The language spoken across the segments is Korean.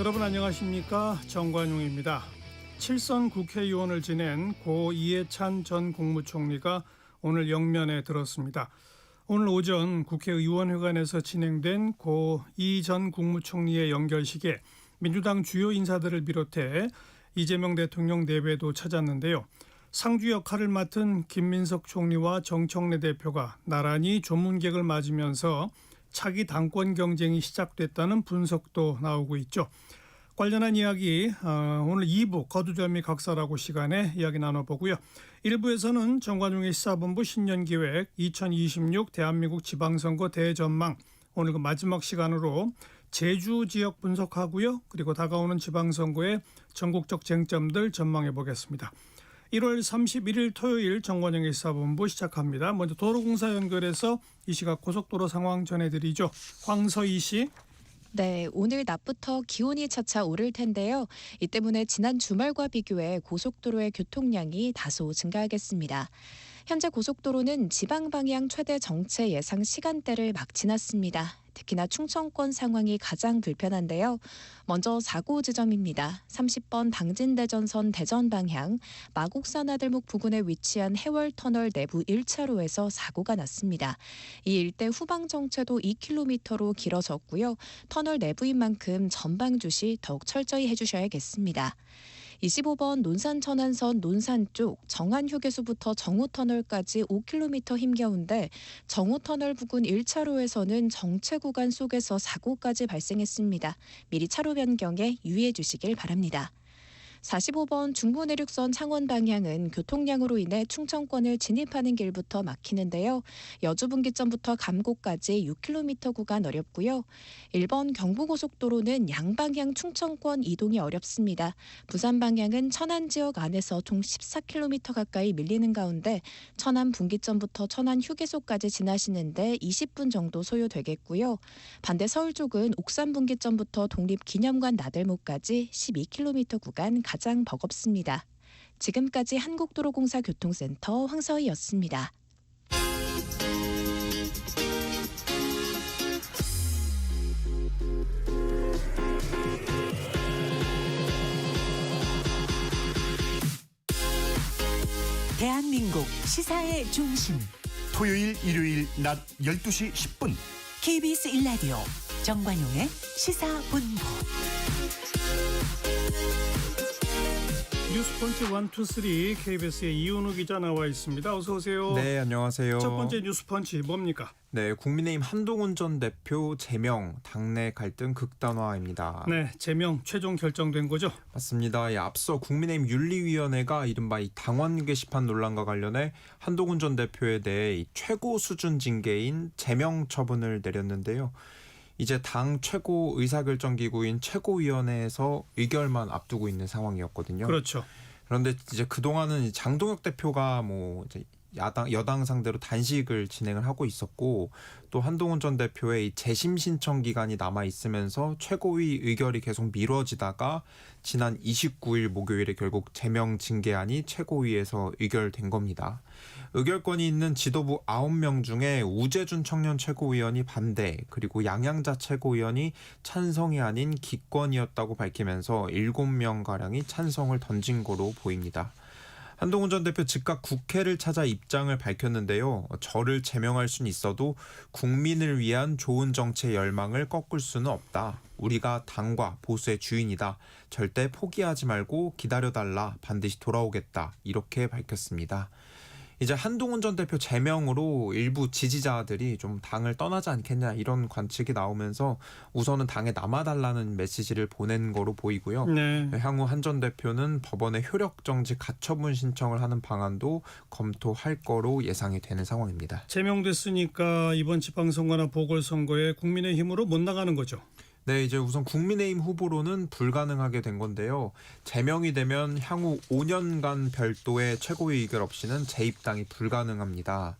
여러분 안녕하십니까? 정관용입니다. 7선 국회의원을 지낸 고 이해찬 전 국무총리가 오늘 영면에 들었습니다. 오늘 오전 국회의원회관에서 진행된 고 이 전 국무총리의 연결식에 민주당 주요 인사들을 비롯해 이재명 대통령 내외도 찾았는데요. 상주 역할을 맡은 김민석 총리와 정청래 대표가 나란히 조문객을 맞으면서 차기 당권 경쟁이 시작됐다는 분석도 나오고 있죠. 관련한 이야기 오늘 2부 거두절미 각설하고 시간에 이야기 나눠보고요. 1부에서는 정관용의 시사본부 신년기획 2026 대한민국 지방선거 대전망 오늘 그 마지막 시간으로 제주 지역 분석하고요. 그리고 다가오는 지방선거의 전국적 쟁점들 전망해 보겠습니다. 1월 31일 토요일 정관용의 시사본부 시작합니다. 먼저 도로공사 연결해서 이 시각 고속도로 상황 전해드리죠. 황서희 씨. 네, 오늘 낮부터 기온이 차차 오를 텐데요. 이 때문에 지난 주말과 비교해 고속도로의 교통량이 다소 증가하겠습니다. 현재 고속도로는 지방 방향 최대 정체 예상 시간대를 막 지났습니다. 특히나 충청권 상황이 가장 불편한데요. 먼저 사고 지점입니다. 30번 당진대전선 대전 방향 마곡산 아들목 부근에 위치한 해월터널 내부 1차로에서 사고가 났습니다. 이 일대 후방 정체도 2km로 길어졌고요. 터널 내부인 만큼 전방 주시 더욱 철저히 해주셔야겠습니다. 25번 논산-천안선 논산 쪽 정안휴게소부터 정우터널까지 5km 힘겨운데 정우터널 부근 1차로에서는 정체 구간 속에서 사고까지 발생했습니다. 미리 차로 변경에 유의해 주시길 바랍니다. 45번 중부내륙선 창원 방향은 교통량으로 인해 충청권을 진입하는 길부터 막히는데요. 여주분기점부터 감곡까지 6km 구간 어렵고요. 1번 경부고속도로는 양방향 충청권 이동이 어렵습니다. 부산 방향은 천안 지역 안에서 총 14km 가까이 밀리는 가운데 천안 분기점부터 천안 휴게소까지 지나시는데 20분 정도 소요되겠고요. 반대 서울 쪽은 옥산 분기점부터 독립기념관 나들목까지 12km 구간 가장 버겁습니다. 지금까지 한국도로공사 교통센터 황서희였습니다. 대한민국 시사의 중심 토요일 일요일 낮 12시 10분 KBS 1라디오 정관용의 시사본부. 뉴스펀치 1, 2, 3 KBS의 이윤우 기자 나와 있습니다. 어서 오세요. 네, 안녕하세요. 첫 번째 뉴스펀치 뭡니까? 네, 국민의힘 한동훈 전 대표 제명 당내 갈등 극단화입니다. 네, 제명 최종 결정된 거죠? 맞습니다. 앞서 국민의힘 윤리위원회가 이른바 이 당원 게시판 논란과 관련해 한동훈 전 대표에 대해 이 최고 수준 징계인 제명 처분을 내렸는데요. 이제 당 최고 의사결정기구인 최고위원회에서 의결만 앞두고 있는 상황이었거든요. 그렇죠. 그런데 이제 그동안은 장동혁 대표가 이제 여당 상대로 단식을 진행을 하고 있었고, 또 한동훈 전 대표의 이 재심 신청 기간이 남아 있으면서 최고위 의결이 계속 미뤄지다가 지난 29일 목요일에 결국 제명 징계안이 최고위에서 의결된 겁니다. 의결권이 있는 지도부 9명 중에 우재준 청년 최고위원이 반대, 그리고 양양자 최고위원이 찬성이 아닌 기권이었다고 밝히면서 7명가량이 찬성을 던진 거로 보입니다. 한동훈 전 대표 즉각 국회를 찾아 입장을 밝혔는데요. 저를 제명할 수는 있어도 국민을 위한 좋은 정치의 열망을 꺾을 수는 없다. 우리가 당과 보수의 주인이다. 절대 포기하지 말고 기다려달라. 반드시 돌아오겠다. 이렇게 밝혔습니다. 이제 한동훈 전 대표 제명으로 일부 지지자들이 좀 당을 떠나지 않겠냐 이런 관측이 나오면서 우선은 당에 남아달라는 메시지를 보낸 거로 보이고요. 네. 향후 한 전 대표는 법원에 효력정지 가처분 신청을 하는 방안도 검토할 거로 예상이 되는 상황입니다. 제명됐으니까 이번 지방선거나 보궐선거에 국민의힘으로 못 나가는 거죠? 네, 이제 우선 국민의힘 후보로는 불가능하게 된 건데요. 제명이 되면 향후 5년간 별도의 최고위 의결 없이는 재입당이 불가능합니다.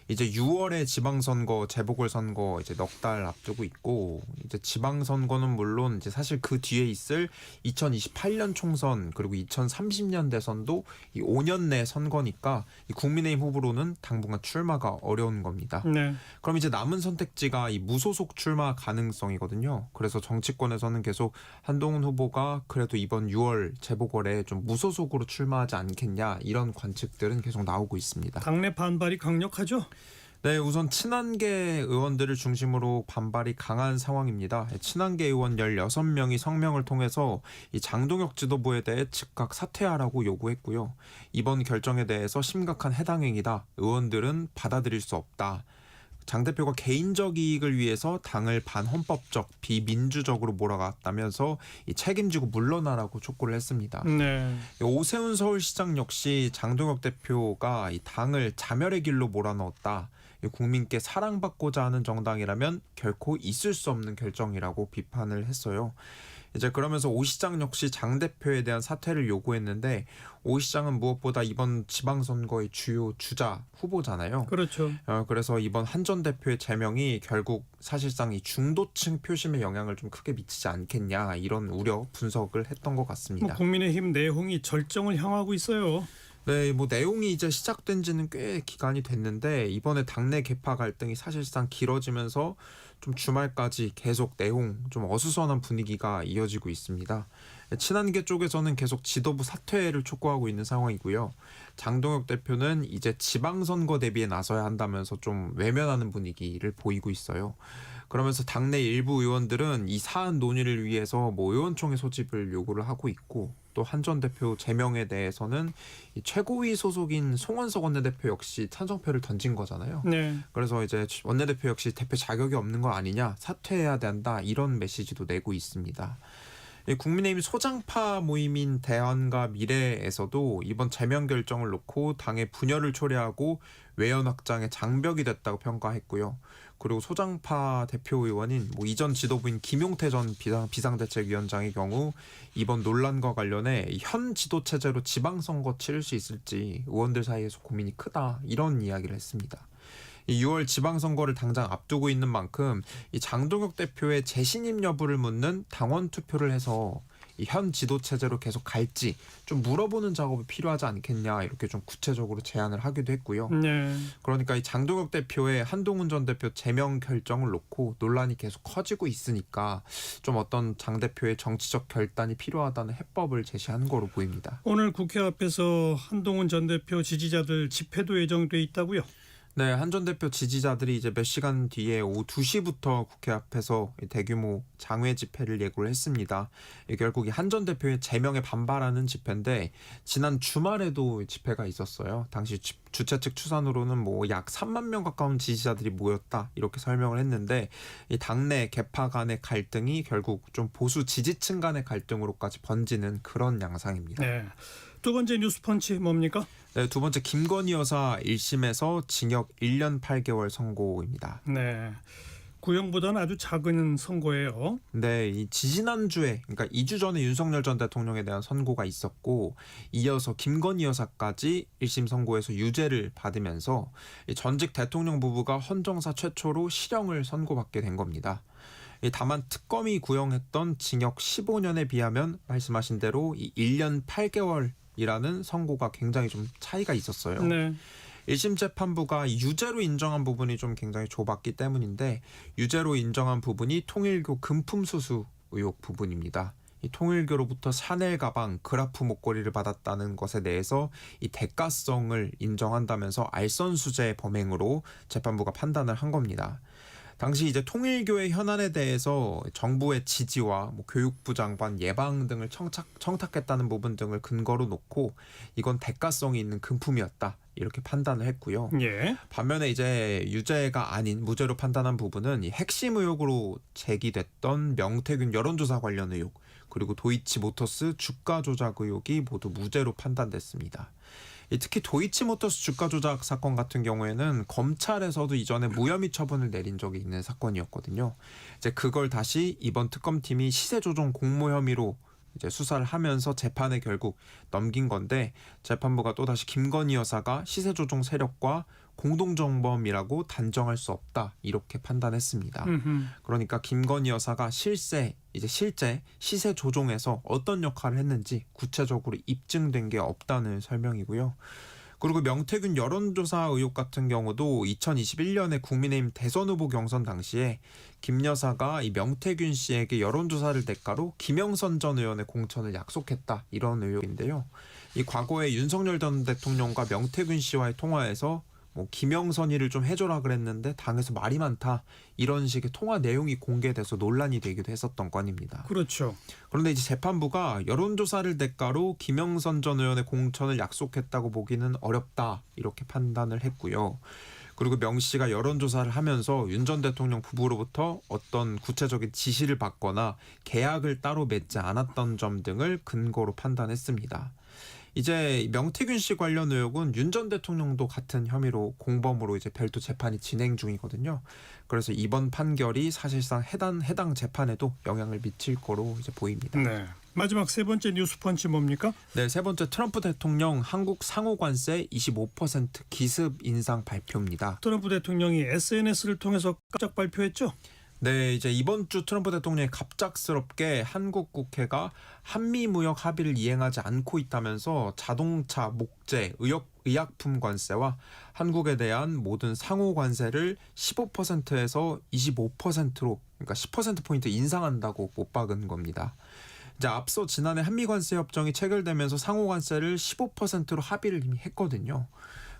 이제 6월에 지방선거, 재보궐선거 이제 넉 달 앞두고 있고, 이제 지방선거는 물론 이제 사실 그 뒤에 있을 2028년 총선 그리고 2030년 대선도 이 5년 내 선거니까 이 국민의힘 후보로는 당분간 출마가 어려운 겁니다. 네. 그럼 이제 남은 선택지가 이 무소속 출마 가능성이거든요. 그래서 정치권에서는 계속 한동훈 후보가 그래도 이번 6월 재보궐에 좀 무소속으로 출마하지 않겠냐 이런 관측들은 계속 나오고 있습니다. 당내 반발이 강력하죠? 네, 우선 친한계 의원들을 중심으로 반발이 강한 상황입니다. 친한계 의원 16명이 성명을 통해서 이 장동혁 지도부에 대해 즉각 사퇴하라고 요구했고요. 이번 결정에 대해서 심각한 해당 행위다. 의원들은 받아들일 수 없다. 장 대표가 개인적 이익을 위해서 당을 반헌법적, 비민주적으로 몰아갔다면서 이 책임지고 물러나라고 촉구를 했습니다. 네. 오세훈 서울시장 역시 장동혁 대표가 이 당을 자멸의 길로 몰아넣었다. 국민께 사랑받고자 하는 정당이라면 결코 있을 수 없는 결정이라고 비판을 했어요. 이제 그러면서 오 시장 역시 장 대표에 대한 사퇴를 요구했는데, 오 시장은 무엇보다 이번 지방선거의 주요 주자 후보잖아요. 그렇죠. 그래서 이번 한 전 대표의 제명이 결국 사실상 이 중도층 표심에 영향을 좀 크게 미치지 않겠냐 이런 우려 분석을 했던 것 같습니다. 국민의힘 내홍이 절정을 향하고 있어요. 네, 뭐 내용이 이제 시작된 지는 꽤 기간이 됐는데 이번에 당내 계파 갈등이 사실상 길어지면서 좀 주말까지 계속 내용 좀 어수선한 분위기가 이어지고 있습니다. 친한계 쪽에서는 계속 지도부 사퇴를 촉구하고 있는 상황이고요. 장동혁 대표는 이제 지방선거 대비에 나서야 한다면서 좀 외면하는 분위기를 보이고 있어요. 그러면서 당내 일부 의원들은 이 사안 논의를 위해서 뭐 의원총회 소집을 요구를 하고 있고, 또 한 전 대표 제명에 대해서는 이 최고위 소속인 송원석 원내대표 역시 찬성표를 던진 거잖아요. 네. 그래서 이제 원내대표 역시 대표 자격이 없는 거 아니냐, 사퇴해야 된다 이런 메시지도 내고 있습니다. 국민의힘 소장파 모임인 대안과 미래에서도 이번 제명 결정을 놓고 당의 분열을 초래하고 외연 확장의 장벽이 됐다고 평가했고요. 그리고 소장파 대표 의원인 이전 지도부인 김용태 전 비상대책위원장의 경우 이번 논란과 관련해 현 지도 체제로 지방선거 치를 수 있을지 의원들 사이에서 고민이 크다 이런 이야기를 했습니다. 이 6월 지방선거를 당장 앞두고 있는 만큼 이 장동혁 대표의 재신임 여부를 묻는 당원 투표를 해서 이 현 지도 체제로 계속 갈지 좀 물어보는 작업이 필요하지 않겠냐 이렇게 좀 구체적으로 제안을 하기도 했고요. 네. 그러니까 이 장동혁 대표의 한동훈 전 대표 제명 결정을 놓고 논란이 계속 커지고 있으니까 좀 어떤 장 대표의 정치적 결단이 필요하다는 해법을 제시하는 거로 보입니다. 오늘 국회 앞에서 한동훈 전 대표 지지자들 집회도 예정돼 있다고요? 네, 한 전 대표 지지자들이 이제 몇 시간 뒤에 오후 2시부터 국회 앞에서 대규모 장외 집회를 예고를 했습니다. 결국 한 전 대표의 제명에 반발하는 집회인데 지난 주말에도 집회가 있었어요. 당시 주최 측 추산으로는 약 3만 명 가까운 지지자들이 모였다 이렇게 설명을 했는데, 이 당내 계파 간의 갈등이 결국 좀 보수 지지층 간의 갈등으로까지 번지는 그런 양상입니다. 네. 두 번째 뉴스펀치 뭡니까? 네, 두 번째 김건희 여사 1심에서 징역 1년 8개월 선고입니다. 네. 구형보다는 아주 작은 선고예요. 네, 이 지지난주에 그러니까 2주 전에 윤석열 전 대통령에 대한 선고가 있었고, 이어서 김건희 여사까지 1심 선고에서 유죄를 받으면서 이 전직 대통령 부부가 헌정사 최초로 실형을 선고받게 된 겁니다. 다만 특검이 구형했던 징역 15년에 비하면 말씀하신 대로 이 1년 8개월이라는 선고가 굉장히 좀 차이가 있었어요. 네. 1심 재판부가 유죄로 인정한 부분이 좀 굉장히 좁았기 때문인데, 유죄로 인정한 부분이 통일교 금품 수수 의혹 부분입니다. 이 통일교로부터 샤넬 가방, 그라프 목걸이를 받았다는 것에 대해서 이 대가성을 인정한다면서 알선수재 범행으로 재판부가 판단을 한 겁니다. 당시 이제 통일교의 현안에 대해서 정부의 지지와 교육부 장관 예방 등을 청탁했다는 부분 등을 근거로 놓고 이건 대가성이 있는 금품이었다 이렇게 판단을 했고요. 예. 반면에 이제 유죄가 아닌 무죄로 판단한 부분은 이 핵심 의혹으로 제기됐던 명태균 여론조사 관련 의혹, 그리고 도이치모터스 주가 조작 의혹이 모두 무죄로 판단됐습니다. 특히 도이치모터스 주가 조작 사건 같은 경우에는 검찰에서도 이전에 무혐의 처분을 내린 적이 있는 사건이었거든요. 이제 그걸 다시 이번 특검팀이 시세 조종 공모 혐의로 이제 수사를 하면서 재판에 결국 넘긴 건데, 재판부가 또다시 김건희 여사가 시세 조종 세력과 공동정범이라고 단정할 수 없다 이렇게 판단했습니다. 그러니까 김건희 여사가 실제 시세 조종에서 어떤 역할을 했는지 구체적으로 입증된 게 없다는 설명이고요. 그리고 명태균 여론조사 의혹 같은 경우도 2021년에 국민의힘 대선 후보 경선 당시에 김 여사가 이 명태균 씨에게 여론조사를 대가로 김영선 전 의원의 공천을 약속했다 이런 의혹인데요. 이 과거에 윤석열 전 대통령과 명태균 씨와의 통화에서 김영선이를 좀 해줘라 그랬는데 당에서 말이 많다 이런 식의 통화 내용이 공개돼서 논란이 되기도 했었던 건입니다. 그렇죠. 그런데 이제 재판부가 여론조사를 대가로 김영선 전 의원의 공천을 약속했다고 보기는 어렵다 이렇게 판단을 했고요. 그리고 명 씨가 여론조사를 하면서 윤 전 대통령 부부로부터 어떤 구체적인 지시를 받거나 계약을 따로 맺지 않았던 점 등을 근거로 판단했습니다. 이제 명태균 씨 관련 의혹은 윤 전 대통령도 같은 혐의로 공범으로 이제 별도 재판이 진행 중이거든요. 그래서 이번 판결이 사실상 해당 재판에도 영향을 미칠 거로 이제 보입니다. 네. 마지막 세 번째 뉴스펀치 뭡니까? 네, 세 번째 트럼프 대통령 한국 상호관세 25% 기습 인상 발표입니다. 트럼프 대통령이 SNS를 통해서 깜짝 발표했죠? 네, 이제 이번 주 트럼프 대통령이 갑작스럽게 한국 국회가 한미 무역 합의를 이행하지 않고 있다면서 자동차, 목재, 의약품 관세와 한국에 대한 모든 상호 관세를 15%에서 25%로 그러니까 10%포인트 인상한다고 못 박은 겁니다. 이제 앞서 지난해 한미 관세 협정이 체결되면서 상호 관세를 15%로 합의를 이미 했거든요.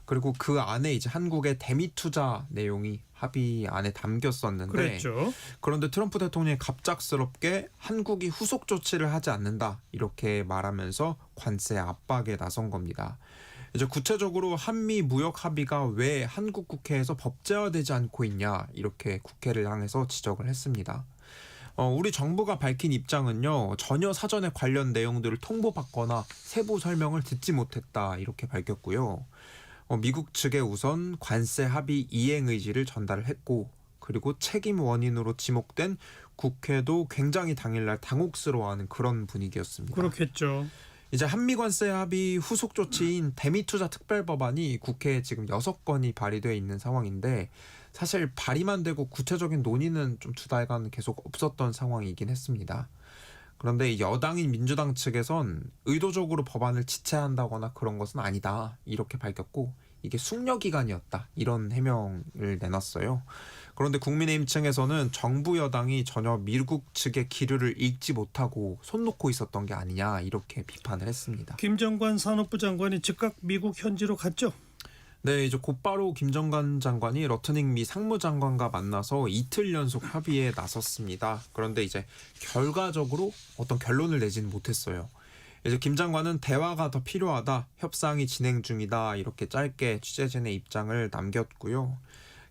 그리고 그 안에 이제 한국의 대미 투자 내용이 합의 안에 담겼었는데 그랬죠. 그런데 트럼프 대통령이 갑작스럽게 한국이 후속 조치를 하지 않는다 이렇게 말하면서 관세 압박에 나선 겁니다. 이제 구체적으로 한미 무역 합의가 왜 한국 국회에서 법제화되지 않고 있냐 이렇게 국회를 향해서 지적을 했습니다. 우리 정부가 밝힌 입장은요. 전혀 사전에 관련 내용들을 통보받거나 세부 설명을 듣지 못했다 이렇게 밝혔고요. 미국 측에 우선 관세 합의 이행 의지를 전달을 했고 그리고 책임 원인으로 지목된 국회도 굉장히 당일날 당혹스러워하는 그런 분위기였습니다. 그렇겠죠. 이제 한미 관세 합의 후속 조치인 대미투자 특별법안이 국회에 지금 6건이 발의되어 있는 상황인데 사실 발의만 되고 구체적인 논의는 좀 2달간 계속 없었던 상황이긴 했습니다. 그런데 여당인 민주당 측에선 의도적으로 법안을 지체한다거나 그런 것은 아니다 이렇게 밝혔고 이게 숙려기간이었다 이런 해명을 내놨어요. 그런데 국민의힘 층에서는 정부 여당이 전혀 미국 측의 기류를 읽지 못하고 손 놓고 있었던 게 아니냐 이렇게 비판을 했습니다. 김정관 산업부 장관이 즉각 미국 현지로 갔죠? 네, 이제 곧바로 김정관 장관이 러트닝 미 상무장관과 만나서 이틀 연속 협의에 나섰습니다. 그런데 이제 결과적으로 어떤 결론을 내지는 못했어요. 이제 김 장관은 대화가 더 필요하다, 협상이 진행 중이다 이렇게 짧게 취재진의 입장을 남겼고요.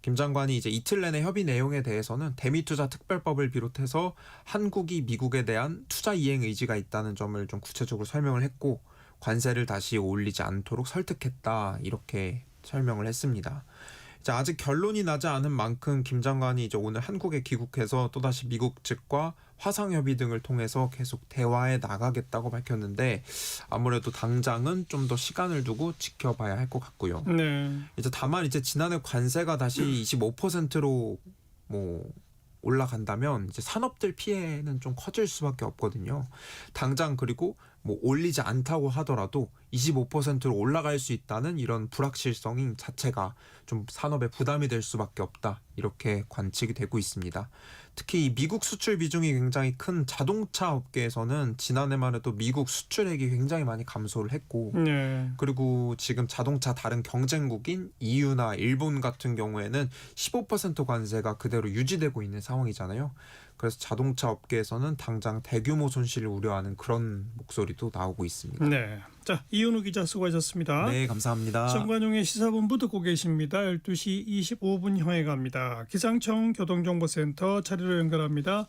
김 장관이 이제 이틀 내내 협의 내용에 대해서는 대미투자 특별법을 비롯해서 한국이 미국에 대한 투자 이행 의지가 있다는 점을 좀 구체적으로 설명을 했고 관세를 다시 올리지 않도록 설득했다 이렇게 설명을 했습니다. 이제 아직 결론이 나지 않은 만큼 김 장관이 이제 오늘 한국에 귀국해서 또다시 미국 측과 화상 협의 등을 통해서 계속 대화에 나가겠다고 밝혔는데 아무래도 당장은 좀 더 시간을 두고 지켜봐야 할 것 같고요. 네. 이제 다만 이제 지난해 관세가 다시 25%로 올라간다면 이제 산업들 피해는 좀 커질 수밖에 없거든요. 당장 그리고 올리지 않다고 하더라도 25%로 올라갈 수 있다는 이런 불확실성 자체가 좀 산업에 부담이 될 수밖에 없다. 이렇게 관측이 되고 있습니다. 특히 미국 수출 비중이 굉장히 큰 자동차 업계에서는 지난해만 해도 미국 수출액이 굉장히 많이 감소를 했고 네. 그리고 지금 자동차 다른 경쟁국인 EU나 일본 같은 경우에는 15% 관세가 그대로 유지되고 있는 상황이잖아요. 그래서 자동차 업계에서는 당장 대규모 손실을 우려하는 그런 목소리도 나오고 있습니다. 네. 자, 이현우 기자 수고하셨습니다. 네, 감사합니다. 정관용의 시사본부 듣고 계십니다. 12시 25분 향해 갑니다. 기상청 교통정보센터 자리로 연결합니다.